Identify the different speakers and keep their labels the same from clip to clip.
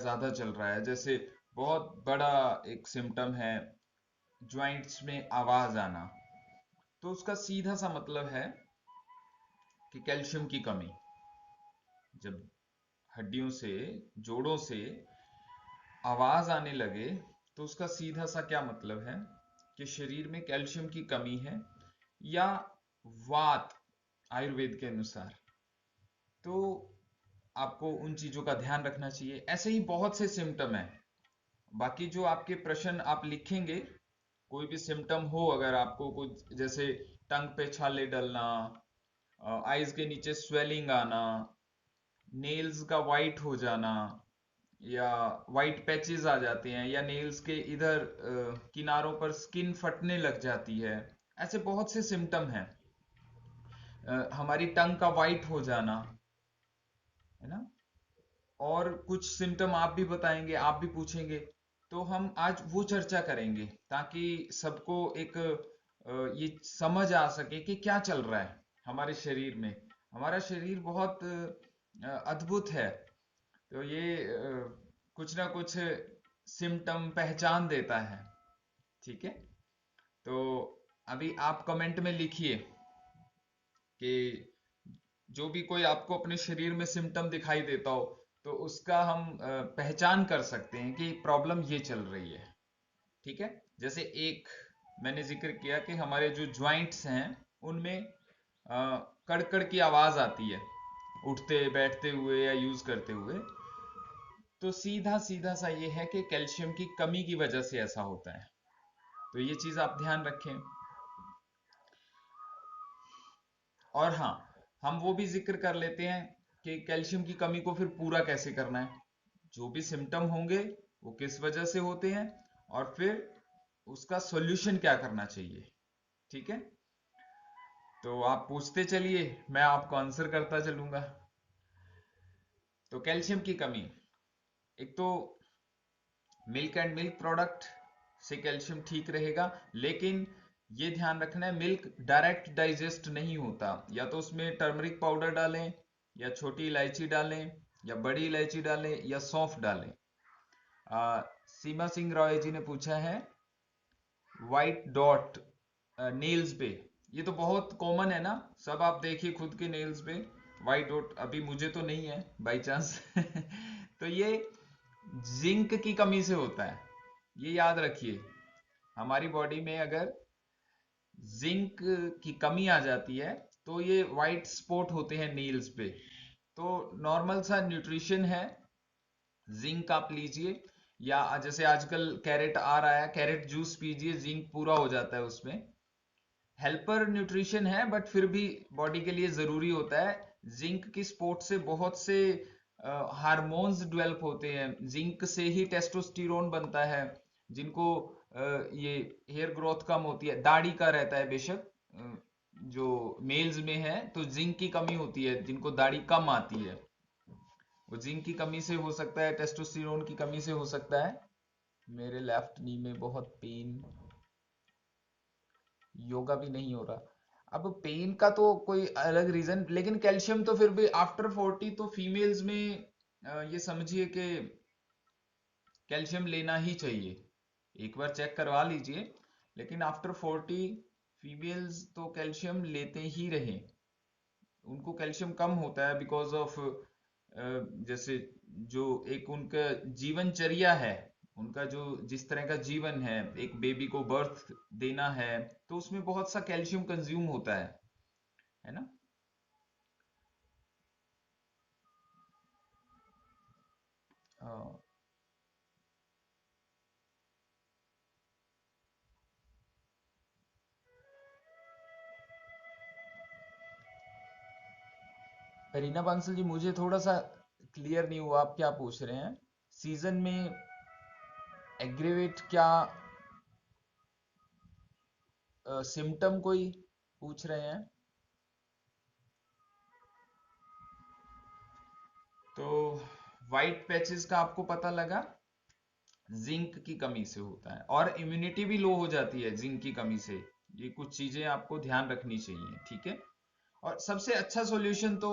Speaker 1: ज्यादा चल रहा है, जैसे बहुत बड़ा एक सिम्टम है ज्वाइंट्स में आवाज आना, तो उसका सीधा सा मतलब है कि कैल्शियम की कमी। जब हड्डियों से, जोड़ों से आवाज आने लगे, तो उसका सीधा सा क्या मतलब है कि शरीर में कैल्शियम की कमी है, या वात, आयुर्वेद के अनुसार। तो आपको उन चीजों का ध्यान रखना चाहिए। ऐसे ही बहुत से सिम्टम हैं। बाकी जो आपके प्रश्न आप लिखेंगे, कोई भी सिम्टम हो, अगर आपको कुछ जैसे टंग पे छाले डलना, आईज के नीचे स्वेलिंग आना, नेल्स का वाइट हो जाना, या वाइट पैचेस आ जाते हैं, या नेल्स के इधर किनारों पर स्किन फटने लग जाती है, ऐसे बहुत से सिम्टम हैं। हमारी टंग का वाइट हो जाना, है ना। और कुछ सिम्टम आप भी बताएंगे, आप भी पूछेंगे, तो हम आज वो चर्चा करेंगे, ताकि सबको एक ये समझ आ सके कि क्या चल रहा है हमारे शरीर में। हमारा शरीर बहुत अद्भुत है। तो ये कुछ ना कुछ सिम्टम पहचान देता है। ठीक है। तो अभी आप कमेंट में लिखिए कि जो भी कोई आपको अपने शरीर में सिम्टम दिखाई देता हो, तो उसका हम पहचान कर सकते हैं कि प्रॉब्लम ये चल रही है। ठीक है। जैसे एक मैंने जिक्र किया कि हमारे जो ज्वाइंट्स हैं उनमें कड़कड़ की आवाज आती है, उठते बैठते हुए या यूज करते हुए। तो सीधा सीधा सा ये है कि कैल्शियम की कमी की वजह से ऐसा होता है। तो ये चीज आप ध्यान रखें। और हाँ, हम वो भी जिक्र कर लेते हैं कि कैल्शियम की कमी को फिर पूरा कैसे करना है। जो भी सिम्टम होंगे वो किस वजह से होते हैं, और फिर उसका सॉल्यूशन क्या करना चाहिए। ठीक है। तो आप पूछते चलिए, मैं आपको आंसर करता चलूंगा। तो कैल्शियम की कमी, एक तो मिल्क एंड मिल्क प्रोडक्ट से कैल्शियम ठीक रहेगा, लेकिन ये ध्यान रखना है मिल्क डायरेक्ट डाइजेस्ट नहीं होता। या तो उसमें टर्मरिक पाउडर डालें, या छोटी इलायची डालें, या बड़ी इलायची डालें, या सौंफ डालें। सीमा सिंह रॉय जी ने पूछा है वाइट डॉट नेल्स पे। ये तो बहुत कॉमन है ना, सब आप देखिए खुद के नेल्स पे वाइट डॉट। अभी मुझे तो नहीं है बाई चांस तो ये जिंक की कमी से होता है। ये याद रखिए, हमारी बॉडी में अगर जिंक की कमी आ जाती है, तो ये वाइट स्पॉट होते हैं नील्स पे। तो नॉर्मल सा न्यूट्रिशन है, जिंक आप लीजिए, या जैसे आजकल कैरेट आ रहा है, कैरेट जूस पीजिए, जिंक पूरा हो जाता है उसमें। हेल्पर न्यूट्रिशन है, बट फिर भी बॉडी के लिए जरूरी होता है। जिंक की स्पोर्ट से बहुत से हार्मोन्स डेवलप होते हैं। जिंक से ही टेस्टोस्टेरोन बनता है। जिनको ये हेयर ग्रोथ कम होती है, दाढ़ी का रहता है बेशक, जो मेल्स में है तो जिंक की कमी होती है, जिनको दाढ़ी कम आती है, वो जिंक की कमी से हो सकता है, टेस्टोस्टेरोन की कमी से हो सकता है। मेरे लेफ्ट नी में बहुत पेन, योगा भी नहीं हो रहा। अब पेन का तो कोई अलग रीजन, लेकिन कैल्शियम तो फिर भी आफ्टर 40 तो फीमेल्स में ये समझिए कि कैल्शियम लेना ही चाहिए। एक बार चेक करवा लीजिए, लेकिन आफ्टर 40 फीमेल्स तो कैल्शियम लेते ही रहे। उनको कैल्शियम कम होता है बिकॉज ऑफ जैसे जो एक उनका जीवनचर्या है, उनका जो जिस तरह का जीवन है, एक बेबी को बर्थ देना है, तो उसमें बहुत सा कैल्शियम कंज्यूम होता है ना। अ, रीना बांसल जी, मुझे थोड़ा सा क्लियर नहीं हुआ आप क्या पूछ रहे हैं। सीजन में एग्रीवेट क्या, सिम्टम कोई पूछ रहे हैं? तो वाइट पैचेस का आपको पता लगा, जिंक की कमी से होता है, और इम्यूनिटी भी लो हो जाती है जिंक की कमी से। ये कुछ चीजें आपको ध्यान रखनी चाहिए। ठीक है। और सबसे अच्छा सॉल्यूशन तो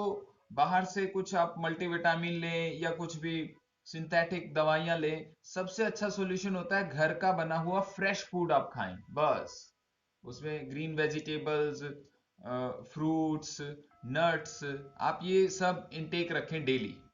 Speaker 1: बाहर से कुछ आप मल्टीविटामिन लें, या कुछ भी सिंथेटिक दवाइयां लें। सबसे अच्छा सॉल्यूशन होता है घर का बना हुआ फ्रेश फूड आप खाएं बस। उसमें ग्रीन वेजिटेबल्स, फ्रूट्स, नट्स, आप ये सब इनटेक रखें डेली।